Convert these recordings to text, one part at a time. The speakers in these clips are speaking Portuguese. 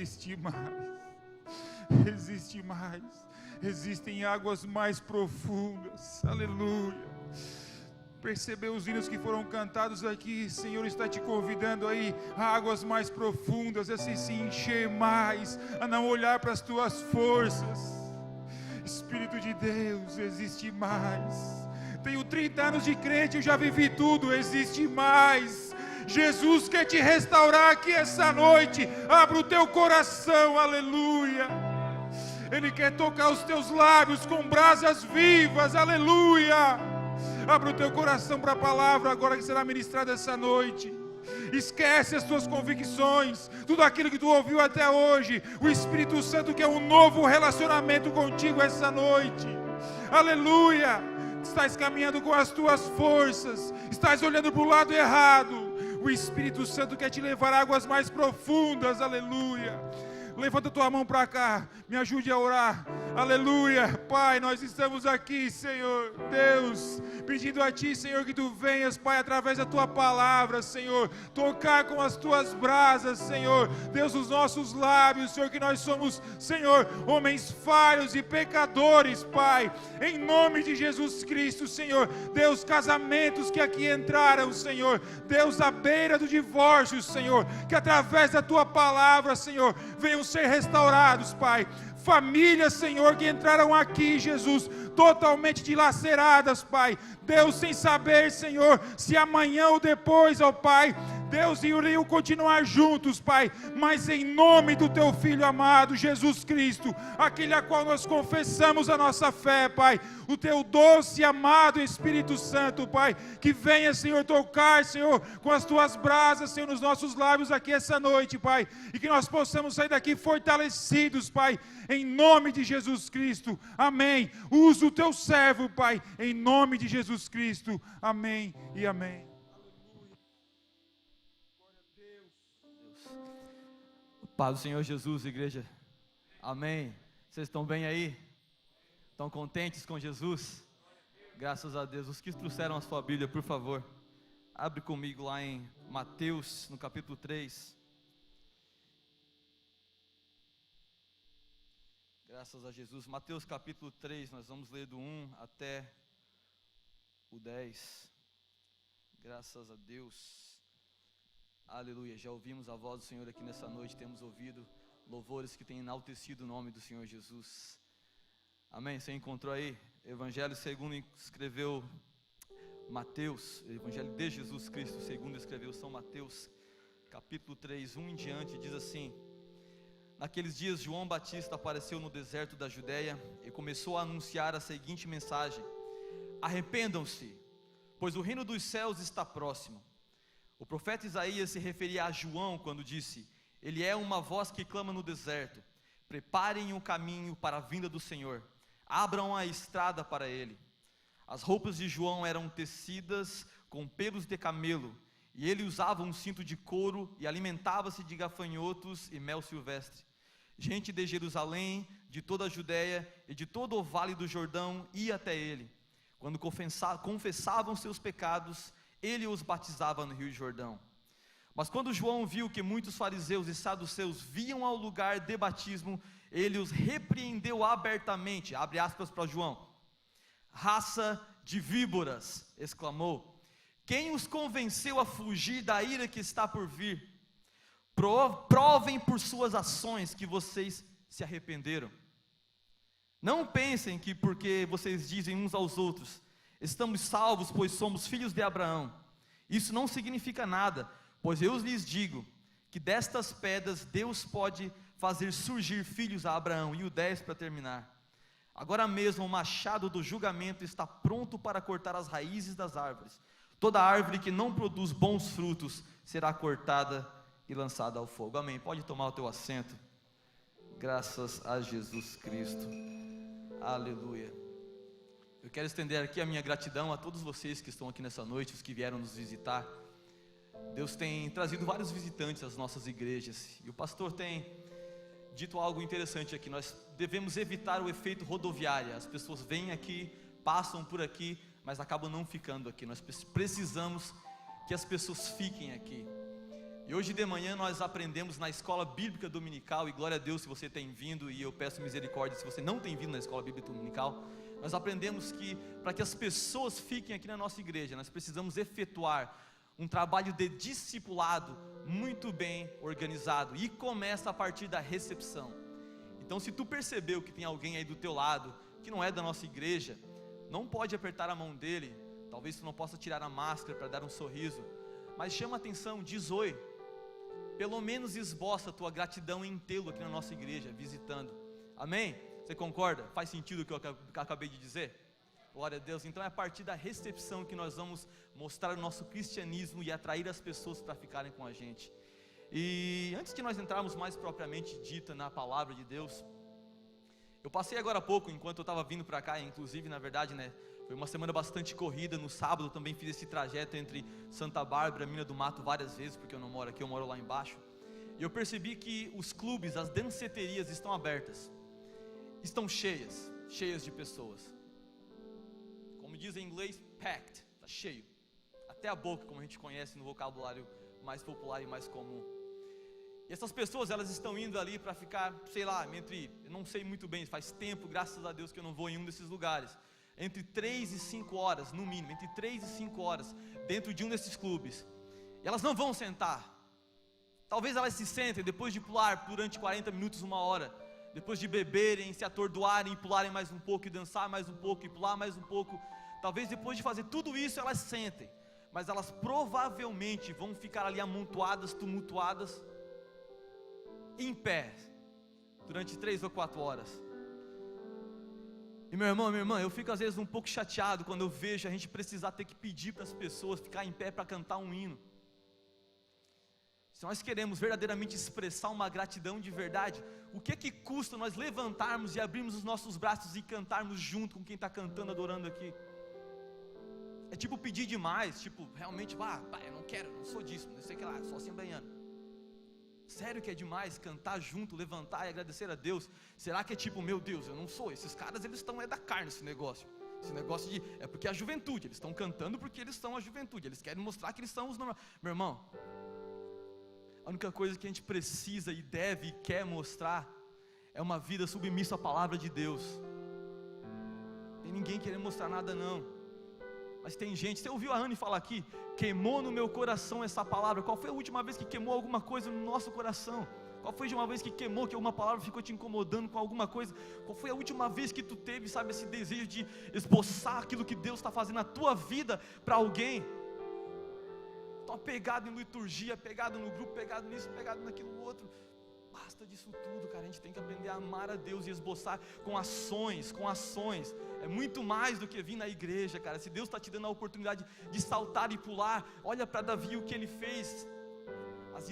existe mais. Existe mais. Existem águas mais profundas. Aleluia. Percebeu os hinos que foram cantados aqui? Senhor está te convidando aí a águas mais profundas, a se encher mais, a não olhar para as tuas forças. Espírito de Deus, existe mais. Tenho 30 anos de crente, eu já vivi tudo, existe mais. Jesus quer te restaurar aqui essa noite. Abra o teu coração, aleluia. Ele quer tocar os teus lábios com brasas vivas, aleluia. Abra o teu coração para a palavra agora que será ministrada essa noite. Esquece as tuas convicções, tudo aquilo que tu ouviu até hoje. O Espírito Santo quer um novo relacionamento contigo essa noite, aleluia. Estás caminhando com as tuas forças, estás olhando para o lado errado. O Espírito Santo quer te levar a águas mais profundas, aleluia. Levanta tua mão para cá, me ajude a orar, aleluia. Pai, nós estamos aqui, Senhor Deus, pedindo a Ti, Senhor, que Tu venhas, Pai, através da Tua palavra, Senhor, tocar com as Tuas brasas, Senhor, Deus, os nossos lábios, Senhor, que nós somos, Senhor, homens falhos e pecadores, Pai, em nome de Jesus Cristo, Senhor, Deus, casamentos que aqui entraram, Senhor, Deus, à beira do divórcio, Senhor, que através da Tua palavra, Senhor, venham ser restaurados, Pai. Famílias, Senhor, que entraram aqui, Jesus, totalmente dilaceradas, Pai. Deus, sem saber, Senhor, se amanhã ou depois, ó Pai, Deus, iriam continuar juntos, Pai, mas em nome do Teu Filho amado, Jesus Cristo, aquele a qual nós confessamos a nossa fé, Pai, o Teu doce e amado Espírito Santo, Pai, que venha, Senhor, tocar, Senhor, com as Tuas brasas, Senhor, nos nossos lábios aqui essa noite, Pai, e que nós possamos sair daqui fortalecidos, Pai, em nome de Jesus Cristo, amém. Usa o Teu servo, Pai, em nome de Jesus Cristo, amém e amém. Paz do Senhor Jesus, igreja, amém. Vocês estão bem aí? Estão contentes com Jesus? Graças a Deus. Os que trouxeram a sua Bíblia, por favor, abre comigo lá em Mateus, no capítulo 3. Graças a Jesus. Mateus capítulo 3, nós vamos ler do 1 até o 10. Graças a Deus. Aleluia, já ouvimos a voz do Senhor aqui nessa noite, temos ouvido louvores que têm enaltecido o nome do Senhor Jesus, amém. Você encontrou aí? Evangelho segundo escreveu Mateus, Evangelho de Jesus Cristo segundo escreveu São Mateus, capítulo 3, 1 em diante, diz assim: naqueles dias João Batista apareceu no deserto da Judéia e começou a anunciar a seguinte mensagem: arrependam-se, pois o reino dos céus está próximo. O profeta Isaías se referia a João quando disse: ele é uma voz que clama no deserto, preparem o caminho para a vinda do Senhor, abram a estrada para ele. As roupas de João eram tecidas com pelos de camelo, e ele usava um cinto de couro e alimentava-se de gafanhotos e mel silvestre. Gente de Jerusalém, de toda a Judéia e de todo o vale do Jordão ia até ele. Quando confessavam seus pecados, ele os batizava no Rio Jordão. Mas quando João viu que muitos fariseus e saduceus vinham ao lugar de batismo, ele os repreendeu abertamente, abre aspas para João: raça de víboras, exclamou, quem os convenceu a fugir da ira que está por vir? Provem por suas ações que vocês se arrependeram. Não pensem que porque vocês dizem uns aos outros: estamos salvos, pois somos filhos de Abraão, isso não significa nada, pois eu lhes digo que destas pedras Deus pode fazer surgir filhos a Abraão. E o 10 para terminar: agora mesmo o machado do julgamento está pronto para cortar as raízes das árvores. Toda árvore que não produz bons frutos será cortada e lançada ao fogo. Amém. Pode tomar o teu assento. Graças a Jesus Cristo. Aleluia. Eu quero estender aqui a minha gratidão a todos vocês que estão aqui nessa noite, os que vieram nos visitar. Deus tem trazido vários visitantes às nossas igrejas, e o pastor tem dito algo interessante aqui: nós devemos evitar o efeito rodoviária. As pessoas vêm aqui, passam por aqui, mas acabam não ficando aqui. Nós precisamos que as pessoas fiquem aqui. E hoje de manhã nós aprendemos na escola bíblica dominical, e glória a Deus se você tem vindo, e eu peço misericórdia se você não tem vindo na escola bíblica dominical. Nós aprendemos que para que as pessoas fiquem aqui na nossa igreja, nós precisamos efetuar um trabalho de discipulado muito bem organizado, e começa a partir da recepção. Então, se tu percebeu que tem alguém aí do teu lado que não é da nossa igreja, não pode apertar a mão dele. Talvez tu não possa tirar a máscara para dar um sorriso, mas chama atenção, diz oi. Pelo menos esboça a tua gratidão em tê-lo aqui na nossa igreja, visitando. Amém? Você concorda? Faz sentido o que eu acabei de dizer? Glória a Deus. Então é a partir da recepção que nós vamos mostrar o nosso cristianismo e atrair as pessoas para ficarem com a gente. E antes de nós entrarmos mais propriamente dita na palavra de Deus, eu passei agora há pouco, enquanto eu estava vindo para cá, inclusive na verdade, né, foi uma semana bastante corrida. No sábado eu também fiz esse trajeto entre Santa Bárbara e Mina do Mato várias vezes, porque eu não moro aqui, eu moro lá embaixo. E eu percebi que os clubes, as danceterias estão abertas, estão cheias de pessoas. Como diz em inglês, packed, está cheio, até a boca, como a gente conhece no vocabulário mais popular e mais comum. E essas pessoas, elas estão indo ali para ficar, sei lá, eu não sei muito bem, faz tempo, graças a Deus, que eu não vou em um desses lugares, entre 3 e 5 horas, no mínimo, entre 3 e 5 horas, dentro de um desses clubes. E elas não vão sentar. Talvez elas se sentem depois de pular durante 40 minutos, 1 hora, depois de beberem, se atordoarem e pularem mais um pouco, e dançar mais um pouco, e pular mais um pouco. Talvez depois de fazer tudo isso, elas sentem, mas elas provavelmente vão ficar ali amontoadas, tumultuadas, em pé, durante 3 ou 4 horas. E meu irmão, minha irmã, eu fico às vezes um pouco chateado quando eu vejo a gente precisar ter que pedir para as pessoas ficar em pé para cantar um hino. Se nós queremos verdadeiramente expressar uma gratidão de verdade, o que custa nós levantarmos e abrirmos os nossos braços e cantarmos junto com quem está cantando, adorando aqui? É tipo pedir demais, tipo, realmente, eu não quero, não sou disso, não sei o que lá, sou assembleiano. Sério que é demais cantar junto, levantar e agradecer a Deus? Será que é tipo, meu Deus, eu não sou, esses caras eles estão da carne esse negócio é porque é a juventude, eles estão cantando porque eles são a juventude, eles querem mostrar que eles são os normais. Meu irmão, a única coisa que a gente precisa e deve e quer mostrar é uma vida submissa à palavra de Deus. Não tem ninguém querendo mostrar nada não. Mas tem gente, você ouviu a Anne falar aqui, queimou no meu coração essa palavra. Qual foi a última vez que queimou alguma coisa no nosso coração? Qual foi a última vez que queimou, que alguma palavra ficou te incomodando com alguma coisa? Qual foi a última vez que tu teve, sabe, esse desejo de esboçar aquilo que Deus está fazendo na tua vida para alguém? Está pegado em liturgia, pegado no grupo, pegado nisso, pegado naquilo outro. Basta disso tudo, cara. A gente tem que aprender a amar a Deus e esboçar com ações. É muito mais do que vir na igreja, cara. Se Deus está te dando a oportunidade de saltar e pular, olha para Davi o que ele fez. As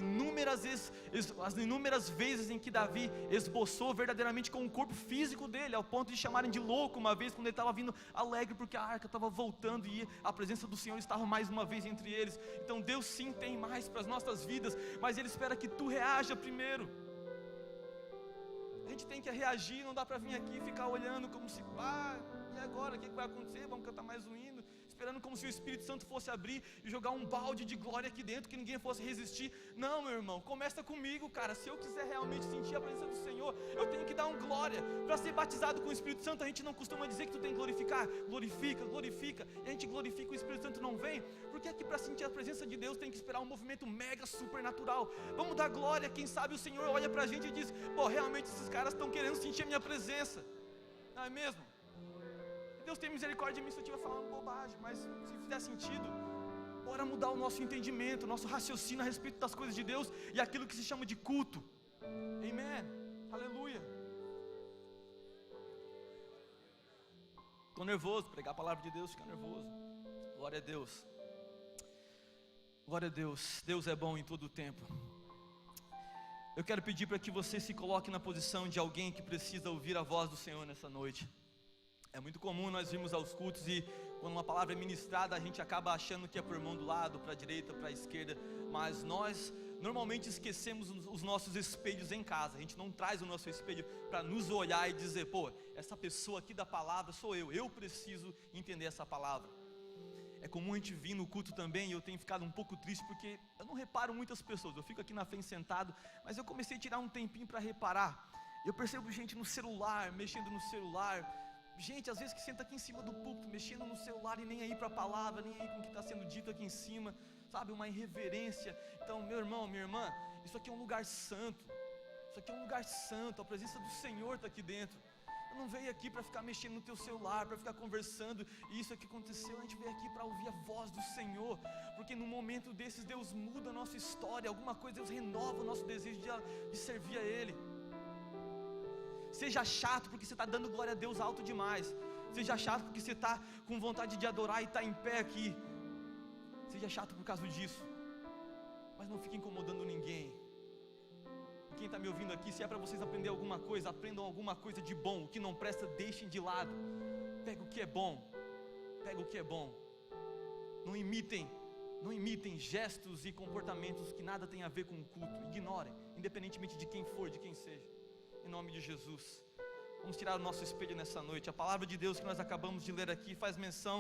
inúmeras vezes em que Davi esboçou verdadeiramente com o corpo físico dele, ao ponto de chamarem de louco uma vez, quando ele estava vindo alegre porque a arca estava voltando e a presença do Senhor estava mais uma vez entre eles. Então Deus sim tem mais para as nossas vidas, mas Ele espera que tu reaja primeiro. A gente tem que reagir, não dá para vir aqui e ficar olhando como se, e agora, o que vai acontecer? Vamos cantar mais um hino, esperando como se o Espírito Santo fosse abrir e jogar um balde de glória aqui dentro, que ninguém fosse resistir. Não, meu irmão, começa comigo, cara. Se eu quiser realmente sentir a presença do Senhor, eu tenho que dar um glória. Para ser batizado com o Espírito Santo, a gente não costuma dizer que tu tem que glorificar. Glorifica, e a gente glorifica, o Espírito Santo não vem. Porque é que para sentir a presença de Deus tem que esperar um movimento mega supernatural. Vamos dar glória, quem sabe o Senhor olha pra gente e diz, realmente esses caras estão querendo sentir a minha presença. Não é mesmo? Deus tem misericórdia de mim se eu estiver falando bobagem, mas se fizer sentido, bora mudar o nosso entendimento, o nosso raciocínio a respeito das coisas de Deus e aquilo que se chama de culto. Amém, aleluia. Estou nervoso, pregar a palavra de Deus, fica nervoso. Glória a Deus. Glória a Deus. Deus é bom em todo o tempo. Eu quero pedir para que você se coloque na posição de alguém que precisa ouvir a voz do Senhor nessa noite. É muito comum nós irmos aos cultos e quando uma palavra é ministrada, a gente acaba achando que é por mão do lado, para a direita, para a esquerda, mas nós normalmente esquecemos os nossos espelhos em casa. A gente não traz o nosso espelho para nos olhar e dizer, essa pessoa aqui da palavra sou eu preciso entender essa palavra. é comum a gente vir no culto também, e eu tenho ficado um pouco triste, porque eu não reparo muitas pessoas, eu fico aqui na frente sentado, mas eu comecei a tirar um tempinho para reparar, eu percebo gente no celular, mexendo no celular, gente às vezes que senta aqui em cima do púlpito, mexendo no celular e nem aí para a palavra, nem aí com o que está sendo dito aqui em cima, sabe, uma irreverência. Então, meu irmão, minha irmã, isso aqui é um lugar santo, isso aqui é um lugar santo, a presença do Senhor está aqui dentro. Eu não veio aqui para ficar mexendo no teu celular, para ficar conversando, e isso aqui aconteceu, a gente veio aqui para ouvir a voz do Senhor, porque no momento desses Deus muda a nossa história, alguma coisa, Deus renova o nosso desejo de servir a Ele. Seja chato porque você está dando glória a Deus alto demais, seja chato porque você está com vontade de adorar e está em pé aqui, seja chato por causa disso, mas não fique incomodando ninguém. Quem está me ouvindo aqui, se é para vocês aprender alguma coisa, aprendam alguma coisa de bom. O que não presta, deixem de lado. Pega o que é bom, pega o que é bom. Não imitem gestos e comportamentos que nada tem a ver com o culto. Ignorem, independentemente de quem for, de quem seja. Em nome de Jesus. Vamos tirar o nosso espelho nessa noite. A palavra de Deus que nós acabamos de ler aqui faz menção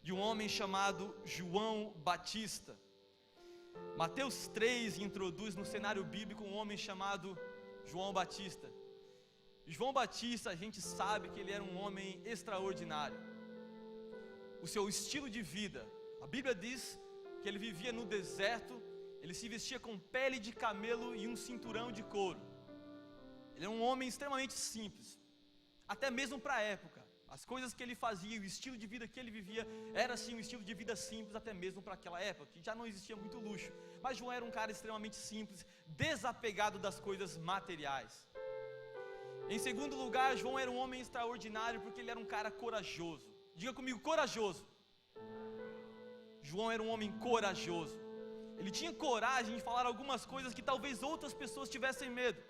de um homem chamado João Batista. Mateus 3 introduz no cenário bíblico um homem chamado João Batista. João Batista, a gente sabe que ele era um homem extraordinário. O seu estilo de vida, a Bíblia diz que ele vivia no deserto, ele se vestia com pele de camelo e um cinturão de couro. Ele era um homem extremamente simples, até mesmo para a época. As coisas que ele fazia, o estilo de vida que ele vivia, era assim um estilo de vida simples, até mesmo para aquela época, que já não existia muito luxo. Mas João era um cara extremamente simples, desapegado das coisas materiais. Em segundo lugar, João era um homem extraordinário, porque ele era um cara corajoso. Diga comigo, corajoso. João era um homem corajoso. Ele tinha coragem de falar algumas coisas que talvez outras pessoas tivessem medo.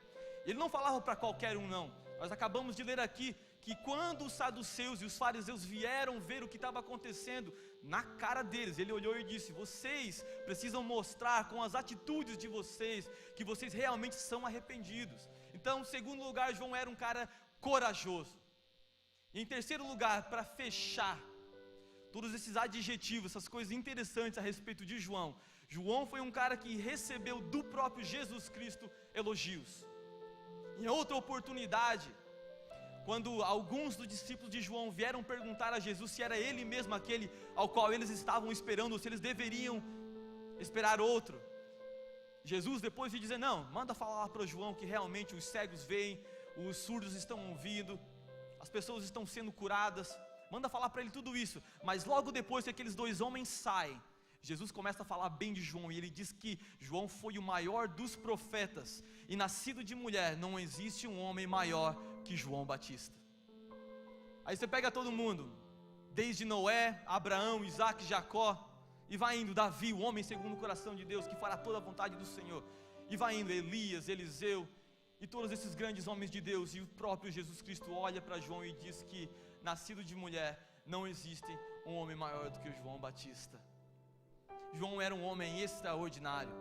Ele não falava para qualquer um, não. Nós acabamos de ler aqui que quando os saduceus e os fariseus vieram ver o que estava acontecendo, na cara deles, ele olhou e disse: vocês precisam mostrar com as atitudes de vocês, que vocês realmente são arrependidos. Então, em segundo lugar, João era um cara corajoso. E em terceiro lugar, para fechar, todos esses adjetivos, essas coisas interessantes a respeito de João, João foi um cara que recebeu do próprio Jesus Cristo elogios. Em outra oportunidade, quando alguns dos discípulos de João vieram perguntar a Jesus se era ele mesmo aquele ao qual eles estavam esperando, ou se eles deveriam esperar outro, Jesus, depois de dizer: não, manda falar para João que realmente os cegos veem, os surdos estão ouvindo, as pessoas estão sendo curadas, manda falar para ele tudo isso. Mas logo depois que aqueles dois homens saem, Jesus começa a falar bem de João, e ele diz que João foi o maior dos profetas, e nascido de mulher, não existe um homem maior que João Batista. Aí você pega todo mundo, desde Noé, Abraão, Isaac, Jacó, e vai indo, Davi, o homem segundo o coração de Deus, que fará toda a vontade do Senhor, e vai indo, Elias, Eliseu, e todos esses grandes homens de Deus, e o próprio Jesus Cristo olha para João e diz que, nascido de mulher, não existe um homem maior do que o João Batista. João era um homem extraordinário.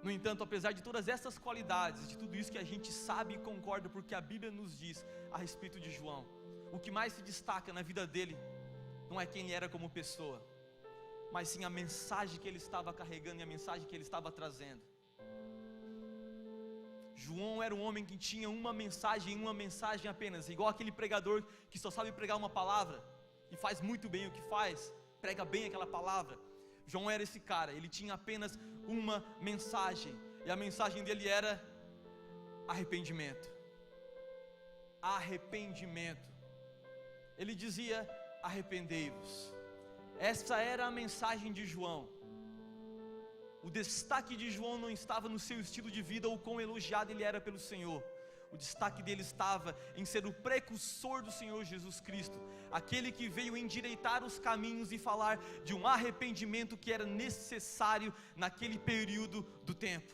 No entanto, apesar de todas essas qualidades, de tudo isso que a gente sabe e concorda, porque a Bíblia nos diz a respeito de João, o que mais se destaca na vida dele, não é quem ele era como pessoa, mas sim a mensagem que ele estava carregando e a mensagem que ele estava trazendo. João era um homem que tinha uma mensagem apenas, igual aquele pregador que só sabe pregar uma palavra, e faz muito bem o que faz, prega bem aquela palavra. João era esse cara, ele tinha apenas uma mensagem, e a mensagem dele era arrependimento. Arrependimento. Ele dizia: arrependei-vos. Essa era a mensagem de João. O destaque de João não estava no seu estilo de vida ou quão elogiado ele era pelo Senhor. O destaque dele estava em ser o precursor do Senhor Jesus Cristo, aquele que veio endireitar os caminhos e falar de um arrependimento que era necessário naquele período do tempo.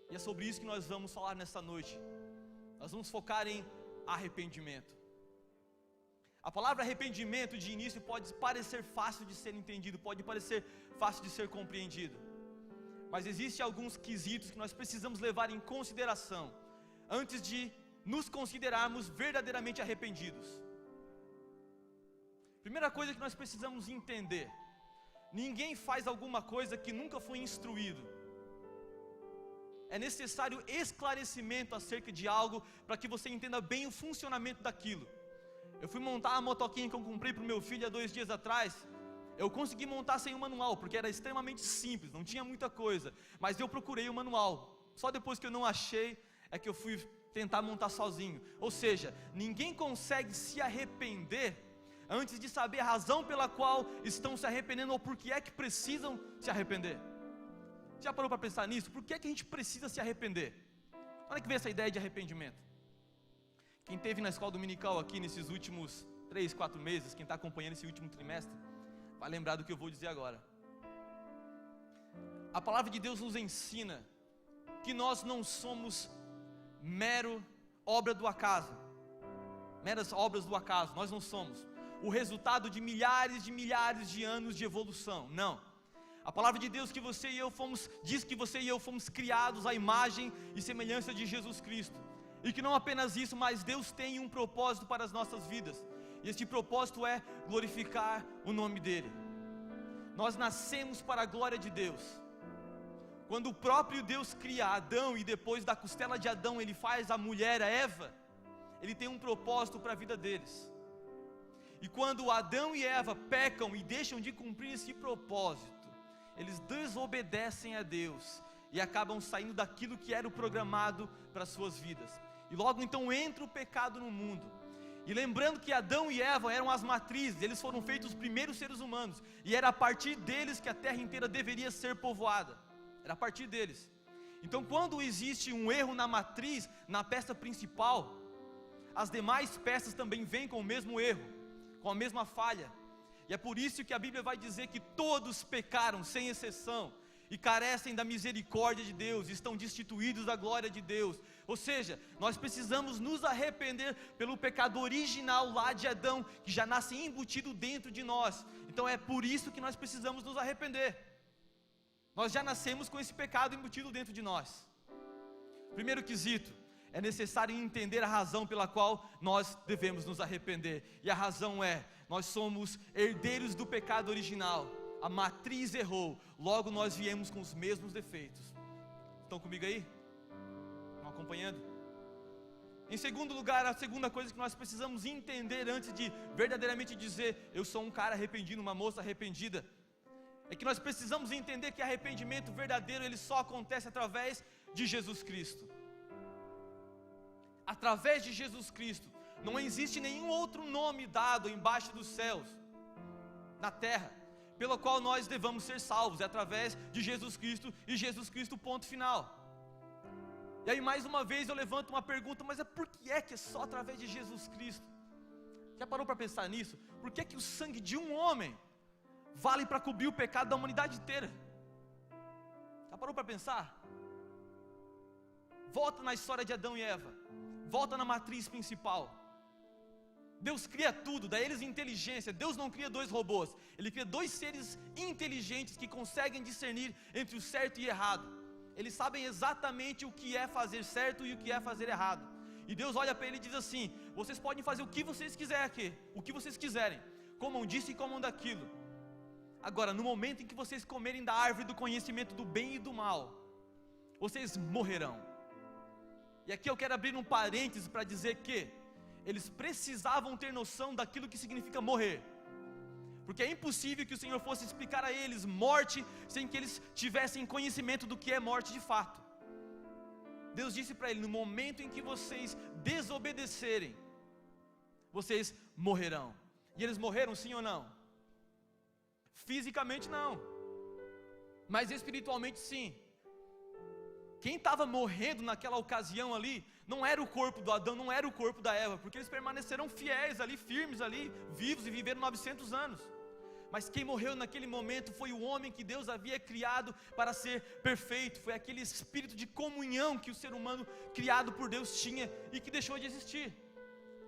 E é sobre isso que nós vamos falar nessa noite. Nós vamos focar em arrependimento. A palavra arrependimento de início pode parecer fácil de ser entendido, pode parecer fácil de ser compreendido, mas existem alguns quesitos que nós precisamos levar em consideração antes de nos considerarmos verdadeiramente arrependidos. Primeira coisa que nós precisamos entender: ninguém faz alguma coisa que nunca foi instruído. É necessário esclarecimento acerca de algo para que você entenda bem o funcionamento daquilo. Eu fui montar a motoquinha que eu comprei para o meu filho há 2 dias atrás. Eu consegui montar sem o manual, porque era extremamente simples, não tinha muita coisa. Mas eu procurei o manual. Só depois que eu não achei, é que eu fui tentar montar sozinho. Ou seja, ninguém consegue se arrepender antes de saber a razão pela qual estão se arrependendo, ou por que é que precisam se arrepender. Já parou para pensar nisso? Por que é que a gente precisa se arrepender? Olha que vem essa ideia de arrependimento. Quem esteve na escola dominical aqui nesses últimos 3, 4 meses, quem está acompanhando esse último trimestre, vai lembrar do que eu vou dizer agora. A palavra de Deus nos ensina que nós não somos mero obra do acaso, meras obras do acaso. Nós não somos o resultado de milhares de anos de evolução. Não. A palavra de Deus que você e eu diz que você e eu fomos criados à imagem e semelhança de Jesus Cristo. E que não apenas isso, mas Deus tem um propósito para as nossas vidas. E este propósito é glorificar o nome dEle. Nós nascemos para a glória de Deus. Quando o próprio Deus cria Adão e depois da costela de Adão Ele faz a mulher, a Eva, Ele tem um propósito para a vida deles. E quando Adão e Eva pecam e deixam de cumprir esse propósito, eles desobedecem a Deus e acabam saindo daquilo que era o programado para as suas vidas. E logo então entra o pecado no mundo. E lembrando que Adão e Eva eram as matrizes, eles foram feitos os primeiros seres humanos, e era a partir deles que a terra inteira deveria ser povoada. Era a partir deles. Então quando existe um erro na matriz, na peça principal, as demais peças também vêm com o mesmo erro, com a mesma falha. E é por isso que a Bíblia vai dizer que todos pecaram, sem exceção, e carecem da misericórdia de Deus, estão destituídos da glória de Deus. Ou seja, nós precisamos nos arrepender pelo pecado original lá de Adão, que já nasce embutido dentro de nós. Então é por isso que nós precisamos nos arrepender. Nós já nascemos com esse pecado embutido dentro de nós. Primeiro quesito: é necessário entender a razão pela qual nós devemos nos arrepender. E a razão é: nós somos herdeiros do pecado original. A matriz errou, logo nós viemos com os mesmos defeitos. Estão comigo aí? Estão acompanhando? Em segundo lugar, a segunda coisa que nós precisamos entender antes de verdadeiramente dizer eu sou um cara arrependido, uma moça arrependida, é que nós precisamos entender que arrependimento verdadeiro ele só acontece através de Jesus Cristo. Através de Jesus Cristo. Não existe nenhum outro nome dado embaixo dos céus, na terra, pelo qual nós devamos ser salvos. É através de Jesus Cristo, e Jesus Cristo, ponto final. E aí mais uma vez eu levanto uma pergunta: mas por que é só através de Jesus Cristo? Já parou para pensar nisso? Por que o sangue de um homem vale para cobrir o pecado da humanidade inteira? Já parou para pensar? Volta na história de Adão e Eva, volta na matriz principal. Deus cria tudo, dá eles inteligência. Deus não cria 2 robôs, Ele cria 2 seres inteligentes que conseguem discernir entre o certo e errado. Eles sabem exatamente o que é fazer certo e o que é fazer errado. E Deus olha para ele e diz assim: vocês podem fazer o que vocês quiserem aqui, o que vocês quiserem, comam disso e comam daquilo. Agora, no momento em que vocês comerem da árvore do conhecimento do bem e do mal, vocês morrerão. E aqui eu quero abrir um parêntese para dizer que eles precisavam ter noção daquilo que significa morrer, porque é impossível que o Senhor fosse explicar a eles morte sem que eles tivessem conhecimento do que é morte de fato. Deus disse para ele: no momento em que vocês desobedecerem, vocês morrerão. E eles morreram, sim ou não? Fisicamente não, mas espiritualmente sim. Quem estava morrendo naquela ocasião ali não era o corpo do Adão, não era o corpo da Eva, porque eles permaneceram fiéis ali, firmes ali, vivos e viveram 900 anos. Mas quem morreu naquele momento foi o homem que Deus havia criado para ser perfeito. Foi aquele espírito de comunhão que o ser humano criado por Deus tinha e que deixou de existir.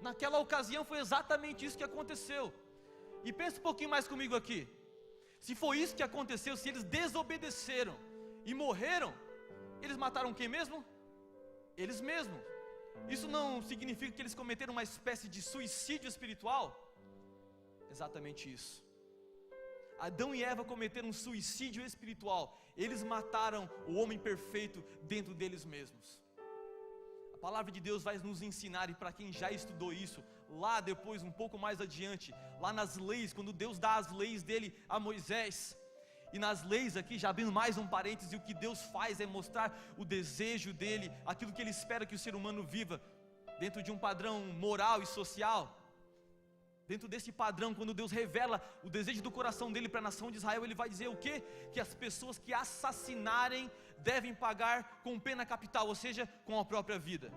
Naquela ocasião foi exatamente isso que aconteceu. E pensa um pouquinho mais comigo aqui. Se foi isso que aconteceu, se eles desobedeceram e morreram, eles mataram quem mesmo? Eles mesmos. Isso não significa que eles cometeram uma espécie de suicídio espiritual? Exatamente isso. Adão e Eva cometeram um suicídio espiritual. Eles mataram o homem perfeito dentro deles mesmos. A palavra de Deus vai nos ensinar, e para quem já estudou isso, lá depois, um pouco mais adiante, lá nas leis, quando Deus dá as leis dele a Moisés, e nas leis aqui, já abrindo mais um parêntese, o que Deus faz é mostrar o desejo dele, aquilo que ele espera que o ser humano viva, dentro de um padrão moral e social. Dentro desse padrão, quando Deus revela o desejo do coração dele para a nação de Israel, ele vai dizer o quê? Que as pessoas que assassinarem devem pagar com pena capital, ou seja, com a própria vida.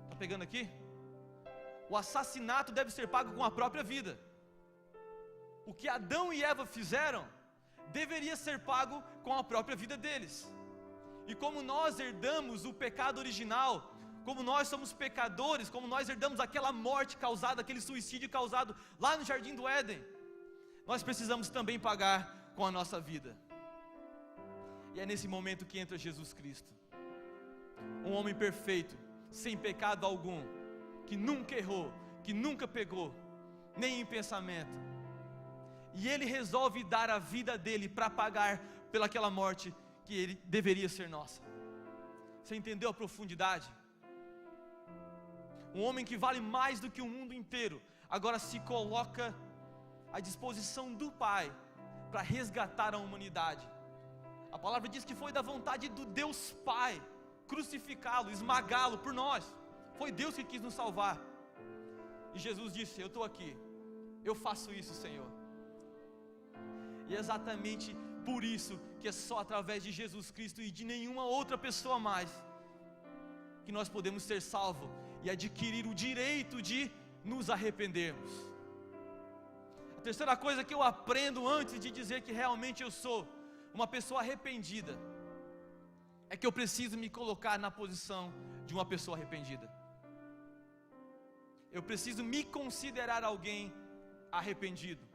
Está pegando aqui? O assassinato deve ser pago com a própria vida. O que Adão e Eva fizeram deveria ser pago com a própria vida deles. E como nós herdamos o pecado original, como nós somos pecadores, como nós herdamos aquela morte causada, aquele suicídio causado lá no Jardim do Éden, nós precisamos também pagar com a nossa vida. E é nesse momento que entra Jesus Cristo, um homem perfeito, sem pecado algum, que nunca errou, que nunca pegou, nem em pensamento, e ele resolve dar a vida dele para pagar pelaquela morte que ele deveria ser nossa. Você entendeu a profundidade? Um homem que vale mais do que o mundo inteiro, agora se coloca à disposição do Pai para resgatar a humanidade. A palavra diz que foi da vontade do Deus Pai crucificá-lo, esmagá-lo por nós. Foi Deus que quis nos salvar. E Jesus disse: eu estou aqui, eu faço isso, Senhor. E é exatamente por isso que é só através de Jesus Cristo e de nenhuma outra pessoa mais que nós podemos ser salvos e adquirir o direito de nos arrependermos. A terceira coisa que eu aprendo antes de dizer que realmente eu sou uma pessoa arrependida é que eu preciso me colocar na posição de uma pessoa arrependida. Eu preciso me considerar alguém arrependido.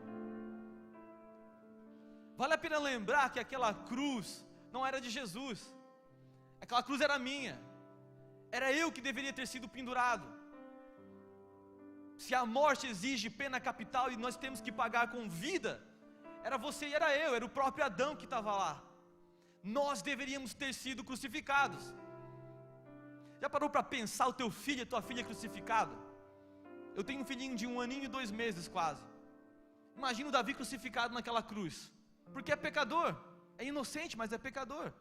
Vale a pena lembrar que aquela cruz não era de Jesus, aquela cruz era minha. Era eu que deveria ter sido pendurado. Se a morte exige pena capital e nós temos que pagar com vida, era você e era eu, era o próprio Adão que estava lá. Nós deveríamos ter sido crucificados. Já parou para pensar o teu filho e tua filha crucificado? Eu tenho um filhinho de 1 aninho e 2 meses quase. Imagina o Davi crucificado naquela cruz, porque é pecador, é inocente, mas é pecador.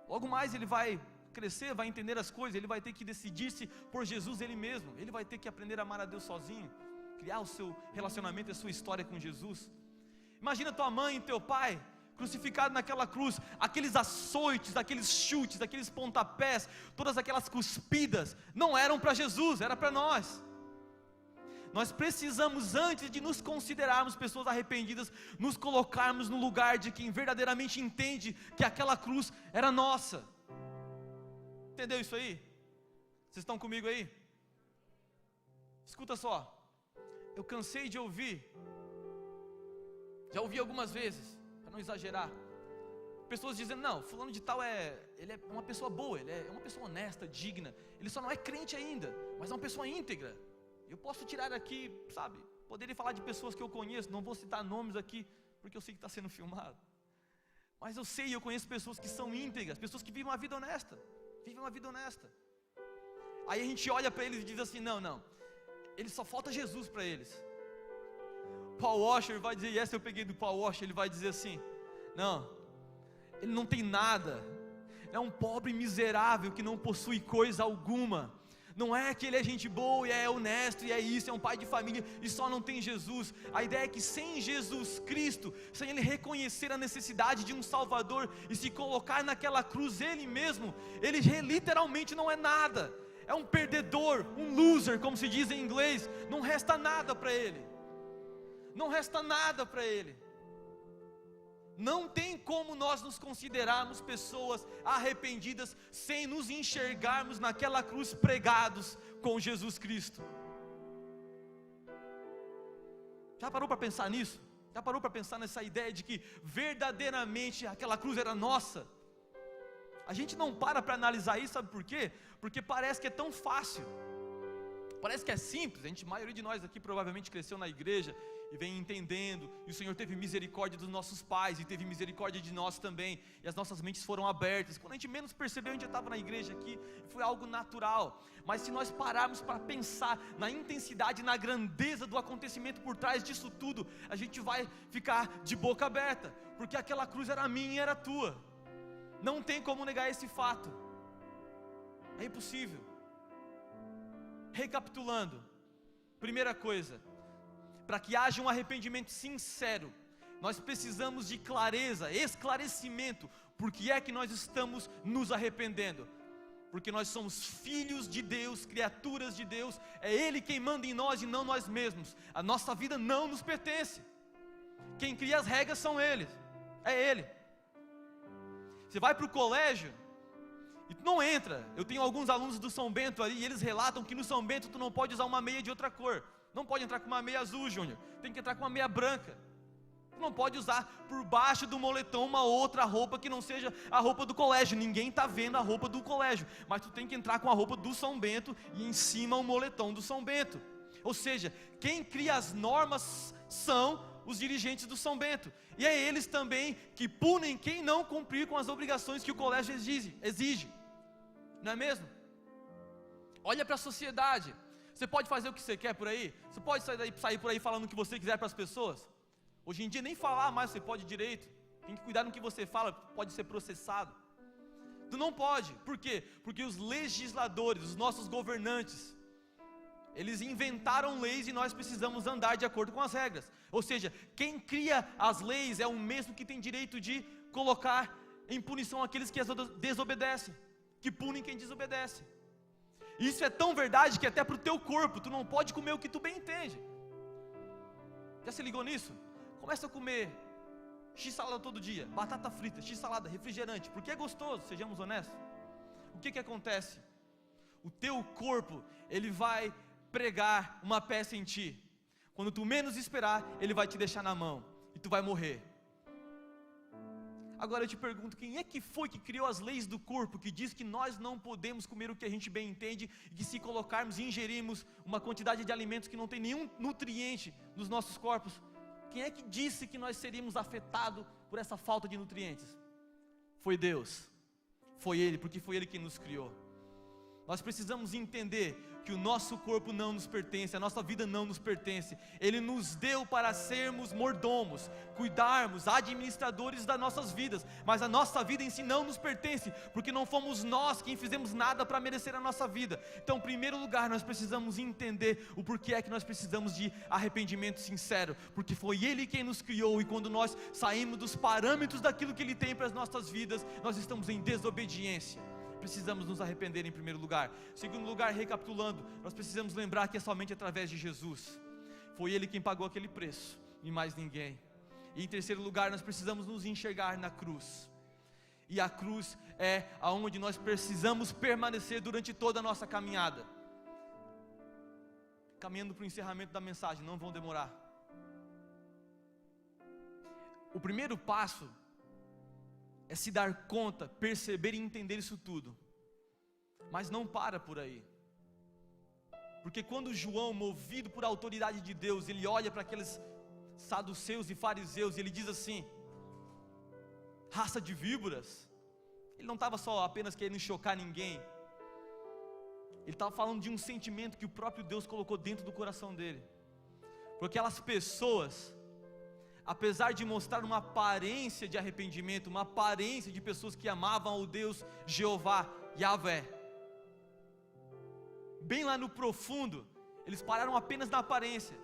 Logo mais ele vai crescer, vai entender as coisas, ele vai ter que decidir-se por Jesus ele mesmo, ele vai ter que aprender a amar a Deus sozinho, criar o seu relacionamento e a sua história com Jesus. Imagina tua mãe e teu pai crucificado naquela cruz, aqueles açoites, aqueles chutes, aqueles pontapés, todas aquelas cuspidas, não eram para Jesus, era para nós. Nós precisamos, antes de nos considerarmos pessoas arrependidas, nos colocarmos no lugar de quem verdadeiramente entende que aquela cruz era nossa. Entendeu isso aí? Vocês estão comigo aí? Escuta só, eu cansei de ouvir, já ouvi algumas vezes, para não exagerar, pessoas dizendo: não, fulano de tal ele é uma pessoa boa, ele é uma pessoa honesta, digna, ele só não é crente ainda, mas é uma pessoa íntegra. Eu posso tirar aqui, sabe, poderia falar de pessoas que eu conheço, não vou citar nomes aqui, porque eu sei que está sendo filmado, mas eu conheço pessoas que são íntegras, pessoas que vivem uma vida honesta, aí a gente olha para eles e diz assim: não, eles só falta Jesus para eles. Paul Washer vai dizer, e essa eu peguei do Paul Washer, ele vai dizer assim: não, ele não tem nada, é um pobre miserável que não possui coisa alguma. Não é que ele é gente boa e é honesto e é isso, é um pai de família e só não tem Jesus. A ideia é que sem Jesus Cristo, sem ele reconhecer a necessidade de um Salvador e se colocar naquela cruz ele mesmo, ele literalmente não é nada. É um perdedor, um loser, como se diz em inglês. Não resta nada para ele. Não resta nada para ele. Não tem como nós nos considerarmos pessoas arrependidas sem nos enxergarmos naquela cruz pregados com Jesus Cristo. Já parou para pensar nisso? Já parou para pensar nessa ideia de que verdadeiramente aquela cruz era nossa? A gente não para analisar isso, sabe por quê? Porque parece que é tão fácil. Parece que é simples, a maioria de nós aqui provavelmente cresceu na igreja e vem entendendo, e o Senhor teve misericórdia dos nossos pais, e teve misericórdia de nós também, e as nossas mentes foram abertas. Quando a gente menos percebeu, a gente já estava na igreja aqui, foi algo natural. Mas se nós pararmos para pensar na intensidade, na grandeza do acontecimento por trás disso tudo, a gente vai ficar de boca aberta, porque aquela cruz era minha e era tua. Não tem como negar esse fato, é impossível. Recapitulando, primeira coisa, para que haja um arrependimento sincero, nós precisamos de clareza, esclarecimento, por que é que nós estamos nos arrependendo? Porque nós somos filhos de Deus, criaturas de Deus, é Ele quem manda em nós e não nós mesmos, a nossa vida não nos pertence, quem cria as regras são Ele, é Ele. Você vai para o colégio, e tu não entra. Eu tenho alguns alunos do São Bento ali, e eles relatam que no São Bento tu não pode usar uma meia de outra cor. Não pode entrar com uma meia azul, Júnior. Tem que entrar com uma meia branca. Tu não pode usar por baixo do moletom uma outra roupa que não seja a roupa do colégio. Ninguém está vendo a roupa do colégio, mas tu tem que entrar com a roupa do São Bento e em cima o moletom do São Bento. Ou seja, quem cria as normas são os dirigentes do São Bento, e é eles também que punem quem não cumprir com as obrigações que o colégio exige. Não é mesmo? Olha para a sociedade. Você pode fazer o que você quer por aí? Você pode sair por aí falando o que você quiser para as pessoas? Hoje em dia nem falar mais você pode direito. Tem que cuidar no que você fala, pode ser processado. Tu não pode, por quê? Porque os legisladores, os nossos governantes, eles inventaram leis e nós precisamos andar de acordo com as regras. Ou seja, quem cria as leis é o mesmo que tem direito de colocar em punição aqueles que as desobedecem, que punem quem desobedece. Isso é tão verdade que até para o teu corpo, tu não pode comer o que tu bem entende. Já se ligou nisso? Começa a comer x-salada todo dia, batata frita, x-salada, refrigerante, porque é gostoso, sejamos honestos. O que acontece? O teu corpo, ele vai pregar uma peça em ti. Quando tu menos esperar, ele vai te deixar na mão, e tu vai morrer. Agora eu te pergunto, quem é que foi que criou as leis do corpo, que diz que nós não podemos comer o que a gente bem entende, e que se colocarmos e ingerirmos uma quantidade de alimentos que não tem nenhum nutriente nos nossos corpos, quem é que disse que nós seríamos afetados por essa falta de nutrientes? Foi Deus, foi Ele, porque foi Ele quem nos criou. Nós precisamos entender que o nosso corpo não nos pertence, a nossa vida não nos pertence. Ele nos deu para sermos mordomos, cuidarmos, administradores das nossas vidas, mas a nossa vida em si não nos pertence, porque não fomos nós quem fizemos nada para merecer a nossa vida. Então, em primeiro lugar, nós precisamos entender o porquê é que nós precisamos de arrependimento sincero, porque foi Ele quem nos criou, e quando nós saímos dos parâmetros daquilo que Ele tem para as nossas vidas, nós estamos em desobediência. Precisamos nos arrepender em primeiro lugar. Em segundo lugar, recapitulando, nós precisamos lembrar que é somente através de Jesus. Foi Ele quem pagou aquele preço, e mais ninguém. E em terceiro lugar, nós precisamos nos enxergar na cruz. E a cruz é aonde nós precisamos permanecer durante toda a nossa caminhada. Caminhando para o encerramento da mensagem, não vão demorar. O primeiro passo é se dar conta, perceber e entender isso tudo. Mas não para por aí. Porque quando João, movido por autoridade de Deus, ele olha para aqueles saduceus e fariseus, e ele diz assim: raça de víboras. Ele não estava só apenas querendo chocar ninguém. Ele estava falando de um sentimento que o próprio Deus colocou dentro do coração dele. Porque aquelas pessoas, apesar de mostrar uma aparência de arrependimento, uma aparência de pessoas que amavam o Deus Jeová, Yahvé, bem lá no profundo, eles pararam apenas na aparência.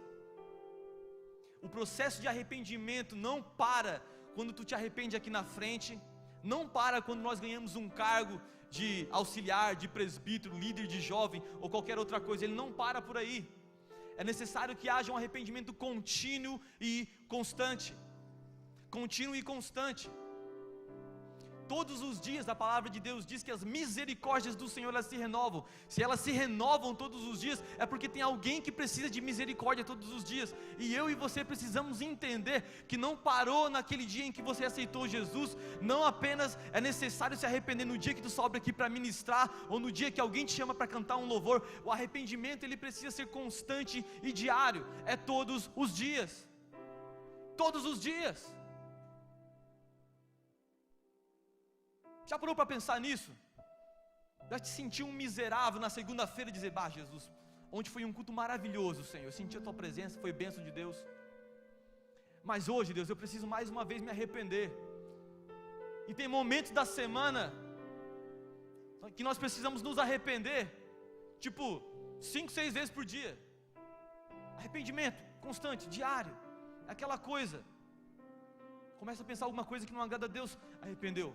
O processo de arrependimento não para quando tu te arrepende aqui na frente, não para quando nós ganhamos um cargo de auxiliar, de presbítero, líder de jovem ou qualquer outra coisa. Ele não para por aí. É necessário que haja um arrependimento contínuo e constante. Contínuo e constante. Todos os dias a palavra de Deus diz que as misericórdias do Senhor, elas se renovam. Se elas se renovam todos os dias, é porque tem alguém que precisa de misericórdia todos os dias. E eu e você precisamos entender que não parou naquele dia em que você aceitou Jesus. Não apenas é necessário se arrepender no dia que tu sobe aqui para ministrar, ou no dia que alguém te chama para cantar um louvor. O arrependimento, ele precisa ser constante e diário. É todos os dias. Todos os dias. Já parou para pensar nisso? Já te sentiu um miserável na segunda-feira e dizer: bah, Jesus, ontem foi um culto maravilhoso, Senhor, eu senti a tua presença, foi bênção de Deus. Mas hoje, Deus, eu preciso mais uma vez me arrepender. E tem momentos da semana que nós precisamos nos arrepender, tipo 5, 6 vezes por dia. Arrependimento constante, diário. Aquela coisa. Começa a pensar alguma coisa que não agrada a Deus, arrependeu.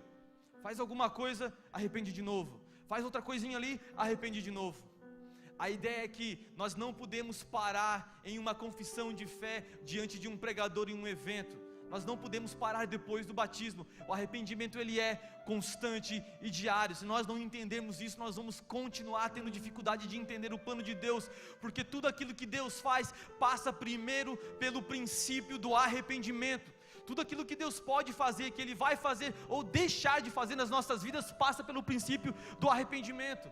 Faz alguma coisa, arrepende de novo. Faz outra coisinha ali, arrepende de novo. A ideia é que nós não podemos parar em uma confissão de fé diante de um pregador em um evento. Nós não podemos parar depois do batismo. O arrependimento, ele é constante e diário. Se nós não entendermos isso, nós vamos continuar tendo dificuldade de entender o plano de Deus, porque tudo aquilo que Deus faz passa primeiro pelo princípio do arrependimento. Tudo aquilo que Deus pode fazer, que Ele vai fazer ou deixar de fazer nas nossas vidas, passa pelo princípio do arrependimento.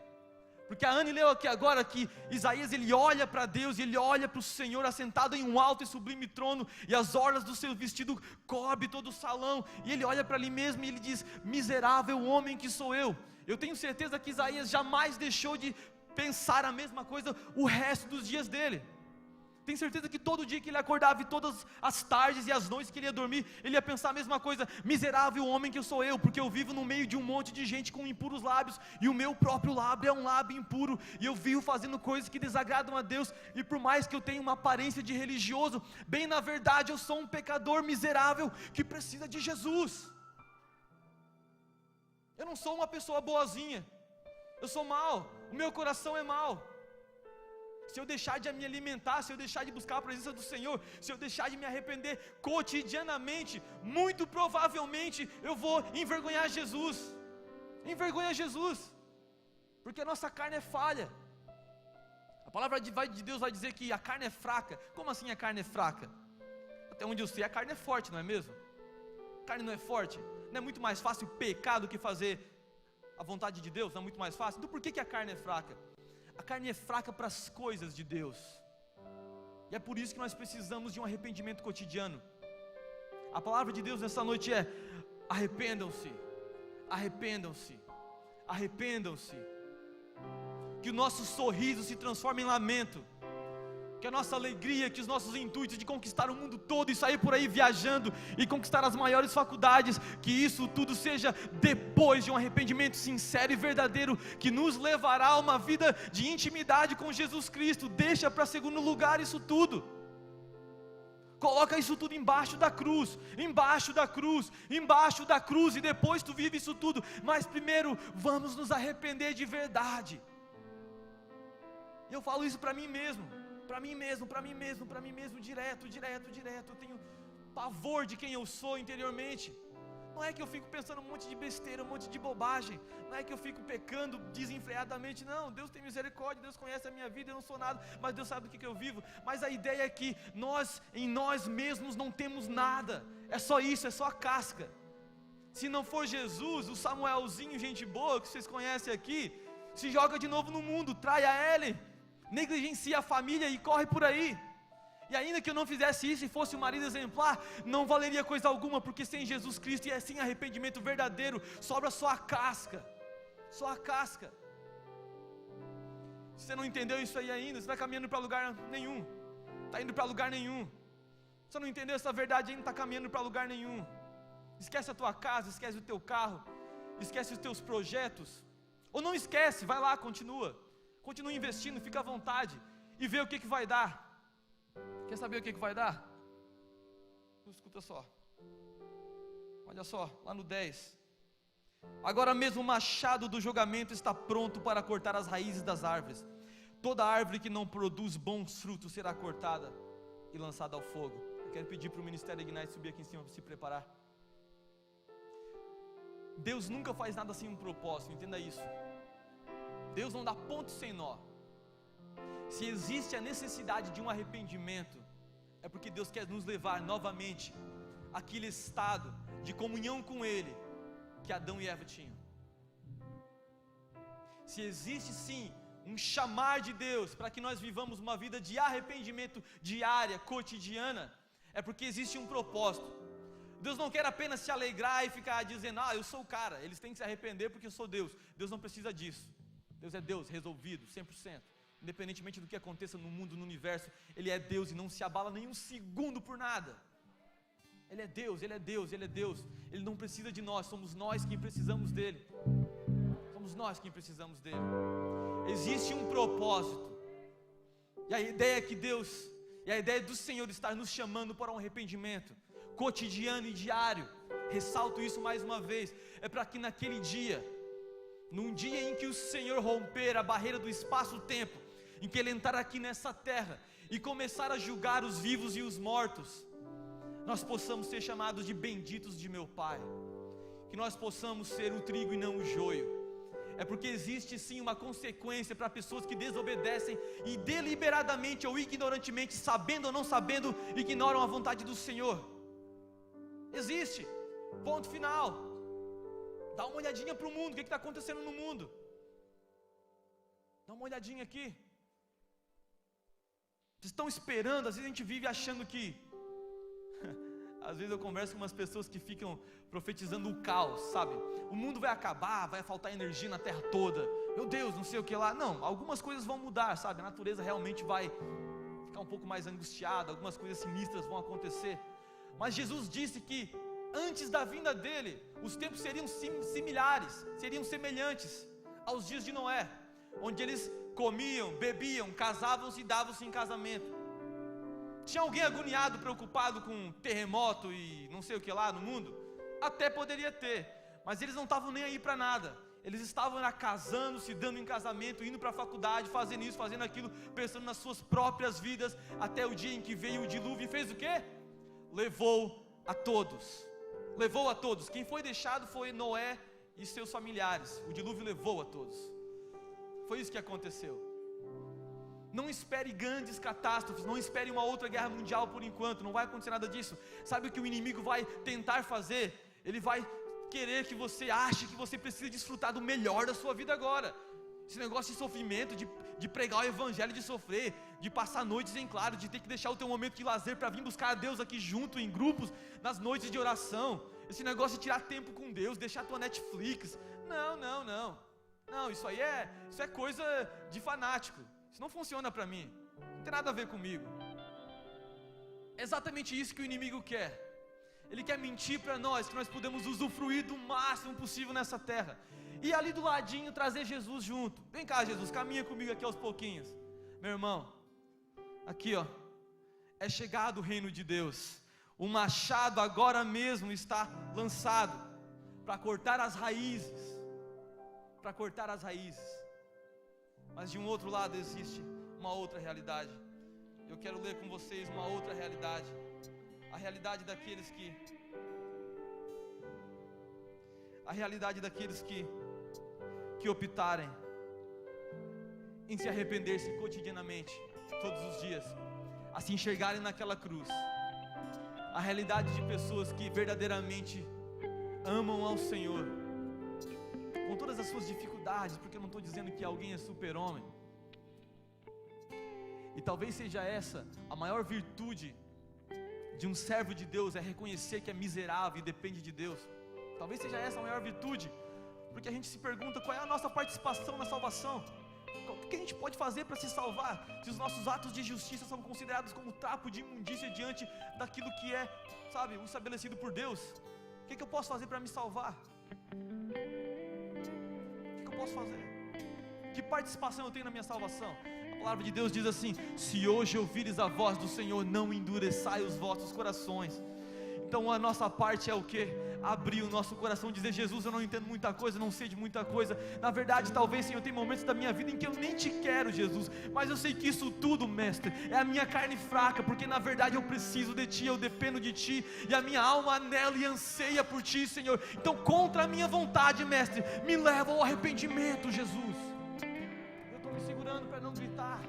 Porque a Anne leu aqui agora que Isaías, ele olha para Deus, ele olha para o Senhor assentado em um alto e sublime trono, e as orlas do seu vestido cobre todo o salão, e ele olha para ali mesmo e ele diz: miserável homem que sou eu. Eu tenho certeza que Isaías jamais deixou de pensar a mesma coisa o resto dos dias dele. Tenho certeza que todo dia que ele acordava, e todas as tardes e as noites que ele ia dormir, ele ia pensar a mesma coisa: miserável homem que sou eu, porque eu vivo no meio de um monte de gente com impuros lábios, e o meu próprio lábio é um lábio impuro, e eu vivo fazendo coisas que desagradam a Deus, e por mais que eu tenha uma aparência de religioso, bem na verdade eu sou um pecador miserável, que precisa de Jesus. Eu não sou uma pessoa boazinha, eu sou mau, o meu coração é mau. Se eu deixar de me alimentar, se eu deixar de buscar a presença do Senhor, se eu deixar de me arrepender cotidianamente, muito provavelmente eu vou envergonhar Jesus. Envergonhar Jesus, porque a nossa carne é falha. A palavra de Deus vai dizer que a carne é fraca. Como assim a carne é fraca? Até onde eu sei, a carne é forte, não é mesmo? A carne não é forte? Não é muito mais fácil pecar do que fazer a vontade de Deus? Não é muito mais fácil? Então por que a carne é fraca? A carne é fraca para as coisas de Deus, e é por isso que nós precisamos de um arrependimento cotidiano. A palavra de Deus nessa noite é: arrependam-se, arrependam-se, arrependam-se. Que o nosso sorriso se transforme em lamento, que a nossa alegria, que os nossos intuitos de conquistar o mundo todo e sair por aí viajando e conquistar as maiores faculdades, que isso tudo seja depois de um arrependimento sincero e verdadeiro, que nos levará a uma vida de intimidade com Jesus Cristo. Deixa para segundo lugar isso tudo. Coloca isso tudo embaixo da cruz, embaixo da cruz, embaixo da cruz, e depois tu vive isso tudo. Mas primeiro vamos nos arrepender de verdade. Eu falo isso para mim mesmo, direto. Eu tenho pavor de quem eu sou interiormente. Não é que eu fico pensando um monte de besteira, um monte de bobagem. Não é que eu fico pecando desenfreadamente. Não, Deus tem misericórdia, Deus conhece a minha vida, eu não sou nada, mas Deus sabe do que eu vivo. Mas a ideia é que nós, em nós mesmos, não temos nada. É só isso, é só a casca. Se não for Jesus, o Samuelzinho, gente boa, que vocês conhecem aqui, se joga de novo no mundo, trai a Ellen, negligencia a família e corre por aí. E ainda que eu não fizesse isso e fosse um marido exemplar, não valeria coisa alguma, porque sem Jesus Cristo e sem arrependimento verdadeiro, sobra só a casca. Só a casca. Se você não entendeu isso aí ainda, você está caminhando para lugar nenhum. Está indo para lugar nenhum. Se você não entendeu essa verdade ainda, está caminhando para lugar nenhum. Esquece a tua casa, esquece o teu carro, esquece os teus projetos. Ou não esquece, vai lá, continua. Continua investindo, fica à vontade e vê o que vai dar. Quer saber o que vai dar? Escuta só. Olha só, lá no 10. Agora mesmo o machado do julgamento está pronto para cortar as raízes das árvores. Toda árvore que não produz bons frutos será cortada e lançada ao fogo. Eu quero pedir para o Ministério Ignite subir aqui em cima para se preparar. Deus nunca faz nada sem um propósito, entenda isso. Deus não dá ponto sem nó. Se existe a necessidade de um arrependimento, é porque Deus quer nos levar novamente àquele estado de comunhão com Ele que Adão e Eva tinham. Se existe sim um chamar de Deus para que nós vivamos uma vida de arrependimento diária, cotidiana, é porque existe um propósito. Deus não quer apenas se alegrar e ficar dizendo, eu sou o cara, eles têm que se arrepender porque eu sou Deus. Deus não precisa disso. Deus é Deus resolvido, 100%. Independentemente do que aconteça no mundo, no universo, Ele é Deus e não se abala nem um segundo por nada. Ele é Deus, Ele é Deus, Ele é Deus. Ele não precisa de nós, somos nós quem precisamos dEle. Somos nós quem precisamos dEle. Existe um propósito. E a ideia é que Deus, e a ideia do Senhor estar nos chamando para um arrependimento cotidiano e diário, ressalto isso mais uma vez, é para que naquele dia, num dia em que o Senhor romper a barreira do espaço-tempo, em que Ele entrar aqui nessa terra e começar a julgar os vivos e os mortos, nós possamos ser chamados de benditos de meu Pai, que nós possamos ser o trigo e não o joio. É porque existe sim uma consequência para pessoas que desobedecem e deliberadamente ou ignorantemente, sabendo ou não sabendo, ignoram a vontade do Senhor. Existe, ponto final. Dá uma olhadinha para o mundo, o que está acontecendo no mundo? Dá uma olhadinha aqui. Vocês estão esperando, às vezes a gente vive achando que às vezes eu converso com umas pessoas que ficam profetizando o caos, sabe? O mundo vai acabar, vai faltar energia na terra toda. Meu Deus, não sei o que lá. Não, algumas coisas vão mudar, sabe? A natureza realmente vai ficar um pouco mais angustiada, algumas coisas sinistras vão acontecer. Mas Jesus disse que antes da vinda dele, os tempos seriam similares, seriam semelhantes aos dias de Noé, onde eles comiam, bebiam, casavam-se e davam-se em casamento. Tinha alguém agoniado, preocupado com terremoto e não sei o que lá no mundo? Até poderia ter, mas eles não estavam nem aí para nada. Eles estavam lá casando, se dando em casamento, indo para a faculdade, fazendo isso, fazendo aquilo, pensando nas suas próprias vidas, até o dia em que veio o dilúvio e fez o quê? Levou a todos. Levou a todos. Quem foi deixado foi Noé e seus familiares. O dilúvio levou a todos. Foi isso que aconteceu. Não espere grandes catástrofes, não espere uma outra guerra mundial por enquanto, não vai acontecer nada disso. Sabe o que o inimigo vai tentar fazer? Ele vai querer que você ache que você precisa desfrutar do melhor da sua vida agora. Esse negócio de sofrimento, de pregar o evangelho, de sofrer, de passar noites em claro, de ter que deixar o teu momento de lazer para vir buscar a Deus aqui junto, em grupos, nas noites de oração. Esse negócio de tirar tempo com Deus, deixar a tua Netflix. Não, isso aí é coisa de fanático. Isso não funciona para mim, não tem nada a ver comigo. É exatamente isso que o inimigo quer. Ele quer mentir para nós, que nós podemos usufruir do máximo possível nessa terra. E ali do ladinho trazer Jesus junto. Vem cá, Jesus, caminha comigo aqui aos pouquinhos. Meu irmão, aqui ó, é chegado o reino de Deus. O machado agora mesmo está lançado para cortar as raízes. Para cortar as raízes. Mas de um outro lado existe uma outra realidade. Eu quero ler com vocês uma outra realidade. A realidade daqueles que optarem em se arrepender-se cotidianamente, todos os dias, a se enxergarem naquela cruz. A realidade de pessoas que verdadeiramente amam ao Senhor, com todas as suas dificuldades, porque eu não estou dizendo que alguém é super-homem. E talvez seja essa a maior virtude de um servo de Deus, é reconhecer que é miserável e depende de Deus. Talvez seja essa a maior virtude, porque a gente se pergunta qual é a nossa participação na salvação. O que a gente pode fazer para se salvar, se os nossos atos de justiça são considerados como trapo de imundícia diante daquilo que é, sabe, o estabelecido por Deus? O que eu posso fazer para me salvar? Posso fazer? Que participação eu tenho na minha salvação? A palavra de Deus diz assim: se hoje ouvires a voz do Senhor, não endureçai os vossos corações. Então a nossa parte é o quê? Abrir o nosso coração, dizer: Jesus, eu não entendo muita coisa, não sei de muita coisa. Na verdade, talvez, Senhor, tem momentos da minha vida em que eu nem te quero, Jesus, mas eu sei que isso tudo, Mestre, é a minha carne fraca, porque na verdade eu preciso de Ti, eu dependo de Ti, e a minha alma anela e anseia por Ti, Senhor. Então, contra a minha vontade, Mestre, me leva ao arrependimento, Jesus. Eu estou me segurando para não gritar.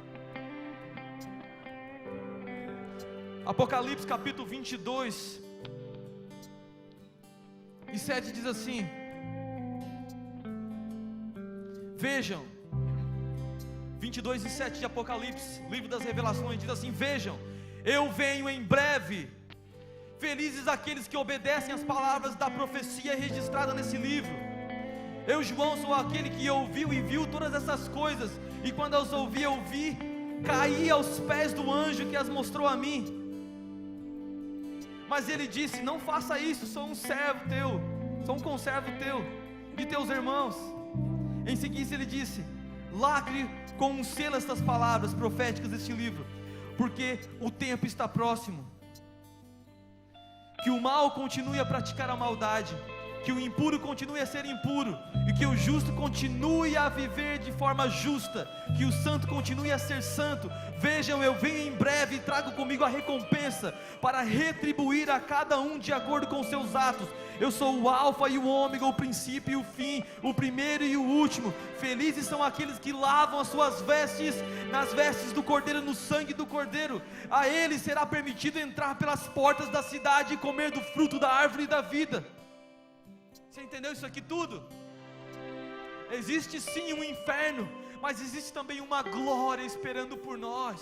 Apocalipse capítulo 22 e 7 diz assim: vejam, 22 e 7 de Apocalipse, livro das revelações, diz assim: vejam, eu venho em breve, felizes aqueles que obedecem às palavras da profecia registrada nesse livro. Eu, João, sou aquele que ouviu e viu todas essas coisas, e quando as ouvi, eu vi, caí aos pés do anjo que as mostrou a mim. Mas ele disse: não faça isso, sou um servo teu, sou um conservo teu, de teus irmãos. Em seguida ele disse: lacre com um selo estas palavras proféticas deste livro, porque o tempo está próximo. Que o mal continue a praticar a maldade, que o impuro continue a ser impuro, e que o justo continue a viver de forma justa, que o santo continue a ser santo. Vejam, eu venho em breve e trago comigo a recompensa, para retribuir a cada um de acordo com seus atos. Eu sou o alfa e o ômega, o princípio e o fim, o primeiro e o último. Felizes são aqueles que lavam as suas vestes nas vestes do Cordeiro, no sangue do Cordeiro. A eles será permitido entrar pelas portas da cidade e comer do fruto da árvore da vida. Você entendeu isso aqui tudo? Existe sim um inferno, mas existe também uma glória esperando por nós.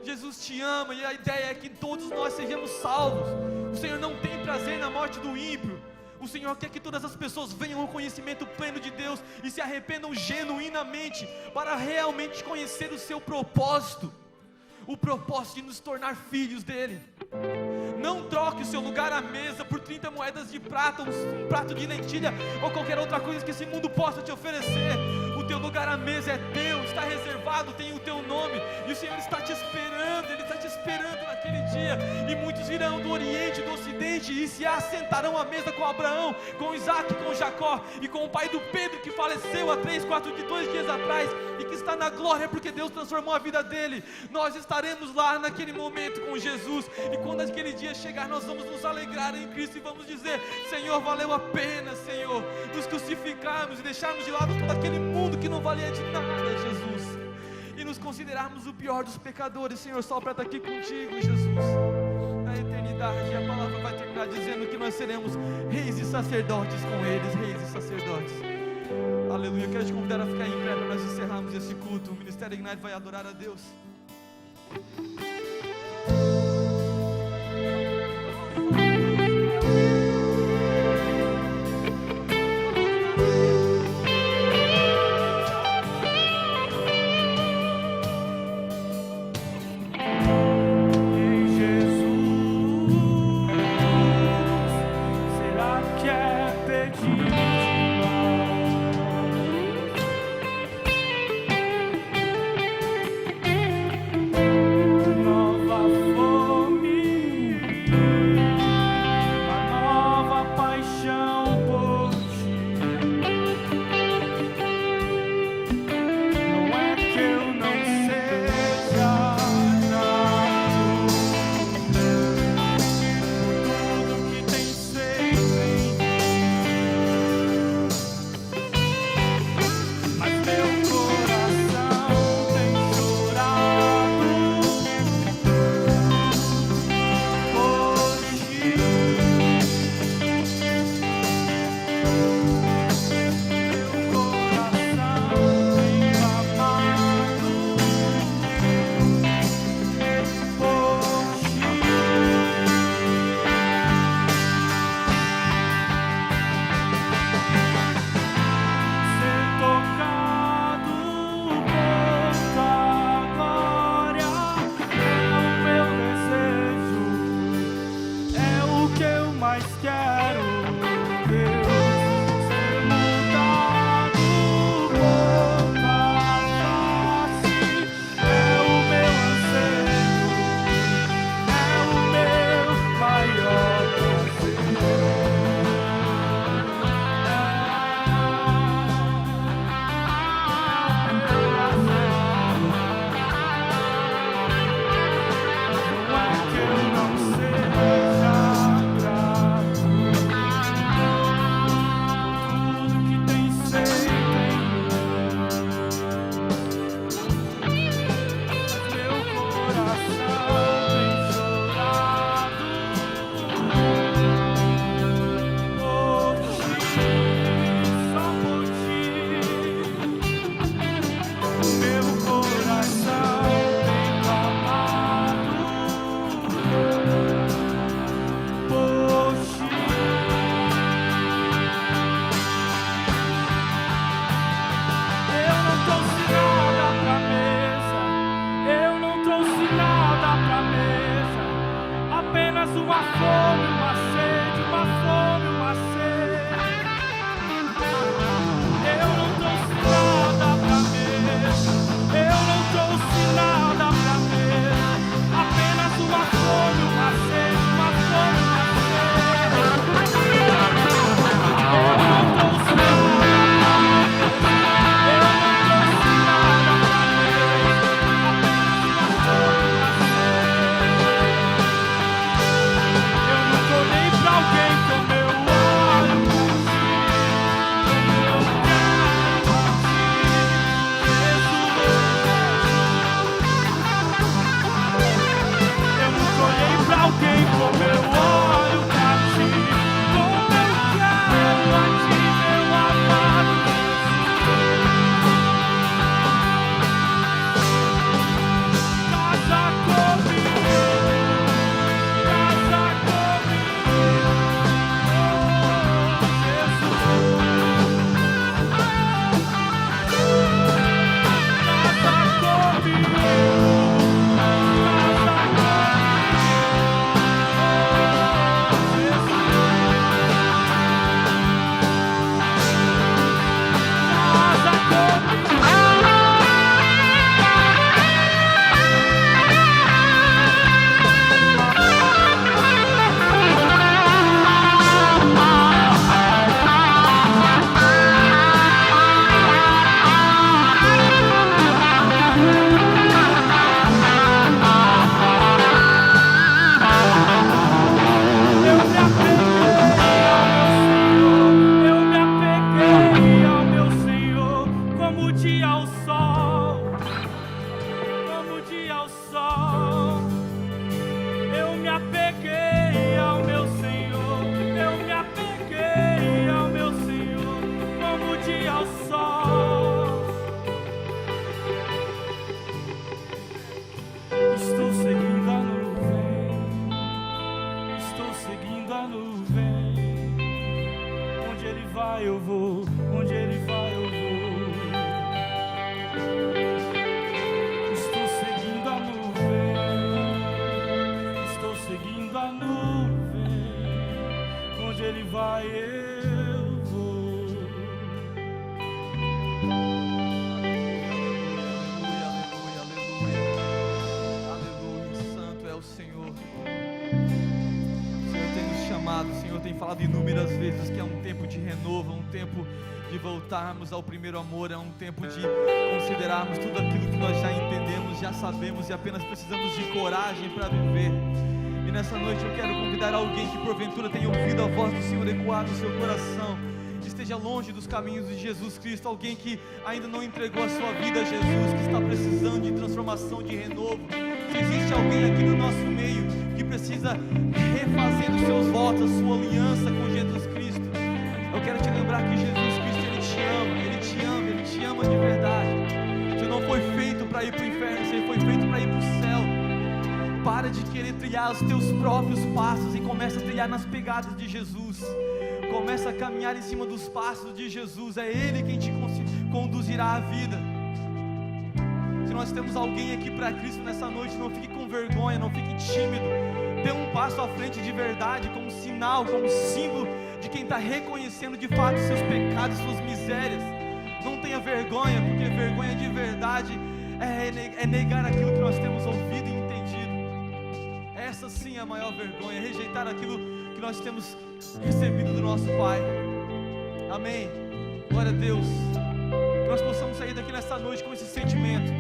Jesus te ama e a ideia é que todos nós sejamos salvos. O Senhor não tem prazer na morte do ímpio. O Senhor quer que todas as pessoas venham ao conhecimento pleno de Deus e se arrependam genuinamente, para realmente conhecer o seu propósito, o propósito de nos tornar filhos dele. Não troque o seu lugar à mesa por 30 moedas de prata, um prato de lentilha ou qualquer outra coisa que esse mundo possa te oferecer. O teu lugar à mesa é teu, está reservado, tem o teu nome, e o Senhor está te esperando, Ele está te esperando naquele dia. E muitos virão do Oriente e do Ocidente e se assentarão à mesa com Abraão, com Isaac, com Jacó e com o pai do Pedro, que faleceu há 2 dias atrás e que está na glória porque Deus transformou a vida dele. Nós estaremos lá naquele momento com Jesus, e quando aquele dia chegar, nós vamos nos alegrar em Cristo e vamos dizer: Senhor, valeu a pena, Senhor, nos crucificarmos e deixarmos de lado todo aquele mundo que não valia de nada, Jesus, e nos considerarmos o pior dos pecadores, Senhor, só para estar aqui contigo, Jesus, na eternidade. A palavra vai terminar dizendo que nós seremos reis e sacerdotes com eles, reis e sacerdotes. Aleluia. Eu quero te convidar a ficar em pé para nós encerrarmos esse culto. O Ministério Ignite vai adorar a Deus. Maior fome, uma sede, uma fome, uma sede. Eu não trouxe nada pra mim, eu não trouxe nada pra mim, apenas uma fome, uma sede, uma fome, uma sede. Eu não trouxe nada pra mim, eu não trouxe nada pra mim, apenas uma fome, uma sede. Eu nunca olhei pra alguém como eu olho pra ti, como eu quero pra ti, Jesus. Eu nunca olhei pra alguém como eu olho pra ti, como eu quero a ti, meu amado Jesus. Casa comigo, casa comigo, oh Jesus. Casa comigo, eu me apeguei ao meu Senhor, como o dia ao sol, como o dia ao sol. Eu me apeguei ao meu Senhor, eu me apeguei ao meu Senhor, como o dia ao sol. Estou seguindo a nuvem, estou seguindo a nuvem. Onde ele vai eu vou, onde ele vai eu vou. Estou seguindo a nuvem, estou seguindo a nuvem. Onde ele vai eu vou. Aleluia, aleluia, aleluia. Santo é o Senhor. O Senhor tem nos chamado, o Senhor tem falado inúmeras vezes que é um tempo de renovo, um tempo de voltarmos ao primeiro amor, é um tempo de considerarmos tudo aquilo que nós já entendemos, já sabemos e apenas precisamos de coragem para viver. E nessa noite eu quero convidar alguém que porventura tenha ouvido a voz do Senhor ecoar no seu coração, esteja longe dos caminhos de Jesus Cristo, alguém que ainda não entregou a sua vida a Jesus, que está precisando de transformação, de renovo. Se existe alguém aqui no nosso meio que precisa refazer os seus votos, a sua aliança com Jesus Cristo, eu quero te lembrar que Jesus Cristo, Ele te ama, Ele te ama, Ele te ama de verdade. Você não foi feito para ir para o inferno, você foi feito para ir para o céu. Para de querer trilhar os teus próprios passos e começa a trilhar nas pegadas de Jesus. Começa a caminhar em cima dos passos de Jesus. É Ele quem te conduzirá à vida. Se nós temos alguém aqui para Cristo nessa noite, não fique com vergonha, não fique tímido. Dê um passo à frente de verdade, como sinal, como símbolo de quem está reconhecendo de fato seus pecados, suas misérias. Não tenha vergonha, porque vergonha de verdade é negar aquilo que nós temos ouvido e entendido. Essa sim é a maior vergonha, rejeitar aquilo que nós temos recebido do nosso Pai. Amém. Glória a Deus. Que nós possamos sair daqui nessa noite com esse sentimento.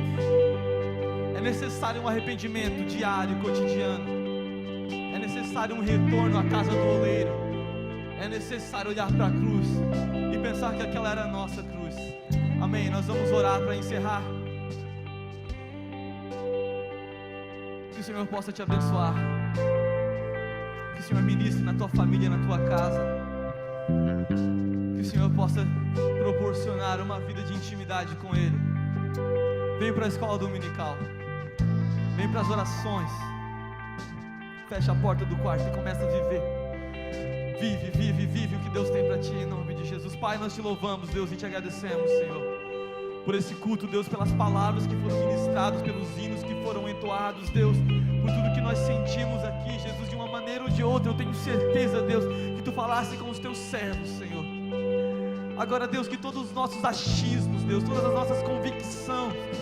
É necessário um arrependimento diário, cotidiano. É necessário um retorno à casa do oleiro. É necessário olhar para a cruz e pensar que aquela era a nossa cruz. Amém. Nós vamos orar para encerrar. Que o Senhor possa te abençoar. Que o Senhor ministre na tua família, na tua casa. Que o Senhor possa proporcionar uma vida de intimidade com Ele. Vem para a escola dominical. Vem para as orações. Fecha a porta do quarto e começa a viver. Vive o que Deus tem para ti, em nome de Jesus. Pai, nós te louvamos, Deus, e te agradecemos, Senhor, por esse culto, Deus, pelas palavras que foram ministradas, pelos hinos que foram entoados, Deus, por tudo que nós sentimos aqui, Jesus, de uma maneira maneira ou de outra, eu tenho certeza, Deus, que Tu falasse com os Teus servos, Senhor. Agora, Deus, que todos os nossos achismos, Deus, todas as nossas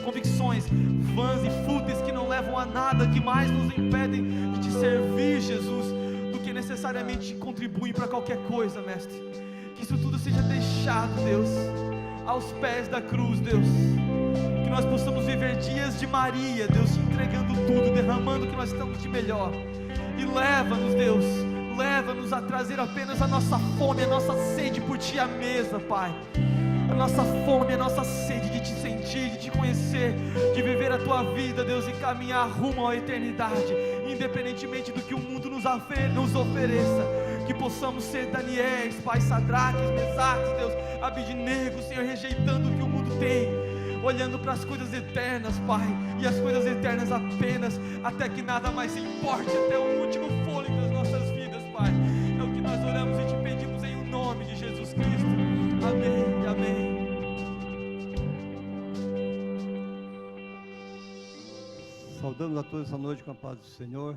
convicções vãs e fúteis que não levam a nada, que mais nos impedem de Te servir, Jesus, do que necessariamente contribuem para qualquer coisa, Mestre. Que isso tudo seja deixado, Deus, aos pés da cruz, Deus. Que nós possamos viver dias de Maria, Deus, Te entregando tudo, derramando o que nós estamos de melhor. E leva-nos, Deus, leva-nos a trazer apenas a nossa fome, a nossa sede por Ti à mesa, Pai. A nossa fome, a nossa sede de Te sentir, de Te conhecer, de viver a Tua vida, Deus, e caminhar rumo à eternidade, independentemente do que o mundo nos ofereça. Que possamos ser Daniéis, Pai, Sadraques, Mesaques, Deus, Abidnego, Senhor, rejeitando o que o mundo tem, olhando para as coisas eternas, Pai, e as coisas eternas apenas, até que nada mais importe, até o último fôlego das nossas vidas, Pai. É o que nós oramos e Te pedimos em o nome de Jesus Cristo. Amém, amém. Saudamos a todos essa noite com a paz do Senhor,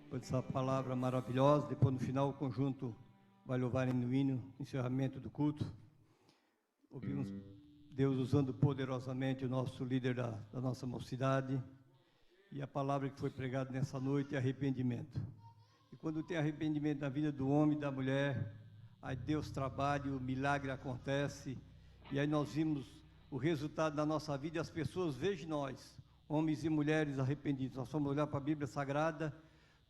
por essa palavra maravilhosa. Depois, no final, o conjunto vai louvar no hino, encerramento do culto. Ouvimos Deus usando poderosamente o nosso líder da nossa mocidade, e a palavra que foi pregada nessa noite é arrependimento. E quando tem arrependimento na vida do homem e da mulher, aí Deus trabalha, o milagre acontece, e aí nós vimos o resultado da nossa vida, e as pessoas veem nós, homens e mulheres arrependidos. Nós vamos olhar para a Bíblia Sagrada,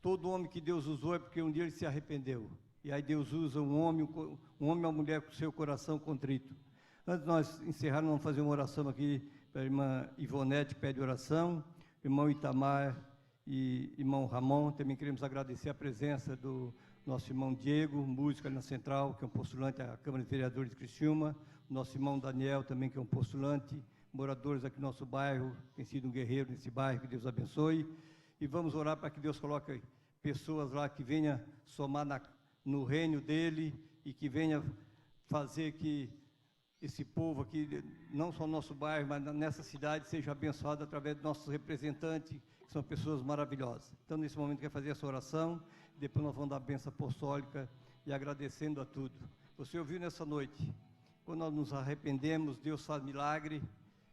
todo homem que Deus usou é porque um dia ele se arrependeu, e aí Deus usa um homem e uma mulher com o seu coração contrito. Antes de nós encerrarmos, vamos fazer uma oração aqui para a irmã Ivonete, pede oração, irmão Itamar e irmão Ramon. Também queremos agradecer a presença do nosso irmão Diego, músico ali na Central, que é um postulante à Câmara de Vereadores de Criciúma, nosso irmão Daniel também, que é um postulante, moradores aqui do nosso bairro, tem sido um guerreiro nesse bairro, que Deus abençoe, e vamos orar para que Deus coloque pessoas lá que venham somar no reino dele, e que venha fazer que esse povo aqui, não só no nosso bairro, mas nessa cidade, seja abençoado através dos nossos representantes, que são pessoas maravilhosas. Então, nesse momento, quer fazer essa oração, depois nós vamos dar a bênção apostólica e agradecendo a tudo. Você ouviu nessa noite, quando nós nos arrependemos, Deus faz milagre,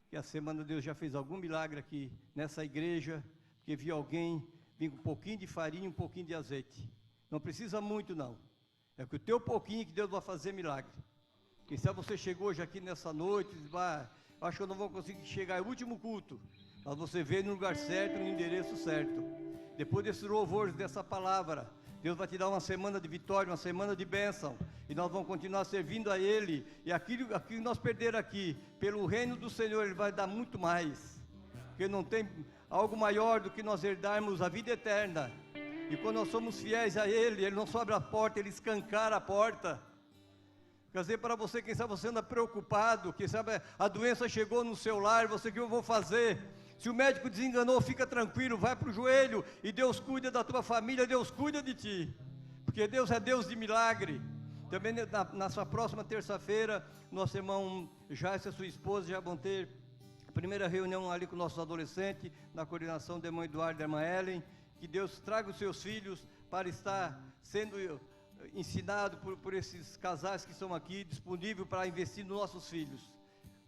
que a semana Deus já fez algum milagre aqui nessa igreja, que viu alguém vir com um pouquinho de farinha e um pouquinho de azeite. Não precisa muito, não. É que o teu pouquinho que Deus vai fazer milagre. Quem sabe você chegou hoje aqui nessa noite e diz, acho que eu não vou conseguir chegar ao último culto. Mas você veio no lugar certo, no endereço certo. Depois desses louvores, dessa palavra, Deus vai te dar uma semana de vitória, uma semana de bênção. E nós vamos continuar servindo a Ele. E aquilo que nós perdermos aqui, pelo reino do Senhor, Ele vai dar muito mais. Porque não tem algo maior do que nós herdarmos a vida eterna. E quando nós somos fiéis a Ele, Ele não só abre a porta, Ele escancara a porta. Quer dizer, para você, quem sabe você anda preocupado, quem sabe a doença chegou no seu lar, você, o que eu vou fazer? Se o médico desenganou, fica tranquilo, vai para o joelho, e Deus cuida da tua família, Deus cuida de ti, porque Deus é Deus de milagre. Também na sua próxima terça-feira, nosso irmão Jace e a sua esposa já vão ter a primeira reunião ali com nossos adolescentes, na coordenação do irmão Eduardo e da irmã Ellen. Que Deus traga os seus filhos para estar sendo ensinado por esses casais que estão aqui, disponível para investir nos nossos filhos.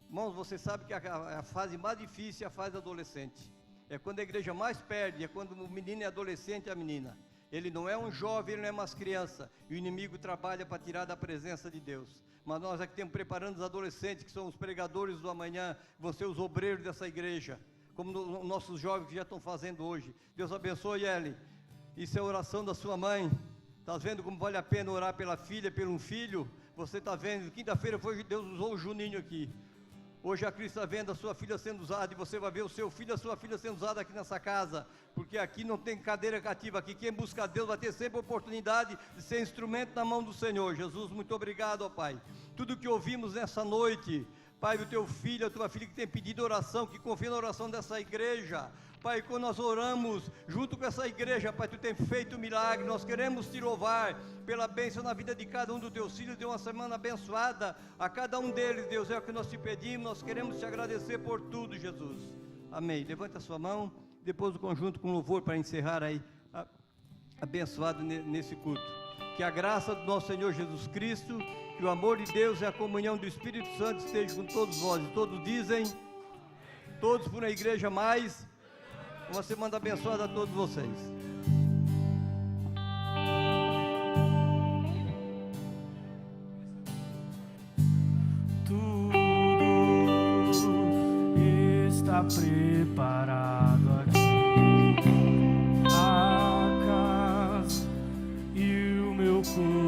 Irmãos, você sabe que a fase mais difícil é a fase adolescente. É quando a igreja mais perde, é quando o menino é adolescente e a menina. Ele não é um jovem, ele não é mais criança. E o inimigo trabalha para tirar da presença de Deus. Mas nós aqui estamos preparando os adolescentes, que são os pregadores do amanhã, vão ser os obreiros dessa igreja, como nossos jovens que já estão fazendo hoje. Deus abençoe, Ellen. Isso é a oração da sua mãe. Está vendo como vale a pena orar pela filha, pelo filho? Você está vendo, quinta-feira Deus usou o Juninho aqui. Hoje a Cristo está vendo a sua filha sendo usada, e você vai ver o seu filho e a sua filha sendo usada aqui nessa casa, porque aqui não tem cadeira cativa, aqui quem busca a Deus vai ter sempre a oportunidade de ser instrumento na mão do Senhor. Jesus, muito obrigado, ó Pai. Tudo que ouvimos nessa noite, Pai, o teu filho, a tua filha que tem pedido oração, que confia na oração dessa igreja, Pai, quando nós oramos junto com essa igreja, Pai, Tu tem feito milagre. Nós queremos Te louvar pela bênção na vida de cada um dos Teus filhos. Dê uma semana abençoada a cada um deles, Deus, é o que nós Te pedimos. Nós queremos Te agradecer por tudo, Jesus. Amém. Levanta a sua mão, depois do conjunto com louvor para encerrar aí abençoado nesse culto. Que a graça do nosso Senhor Jesus Cristo, que o amor de Deus e a comunhão do Espírito Santo esteja com todos vós. E todos dizem, todos por uma igreja mais, uma semana abençoada a todos vocês. Está preparado aqui a casa e o meu corpo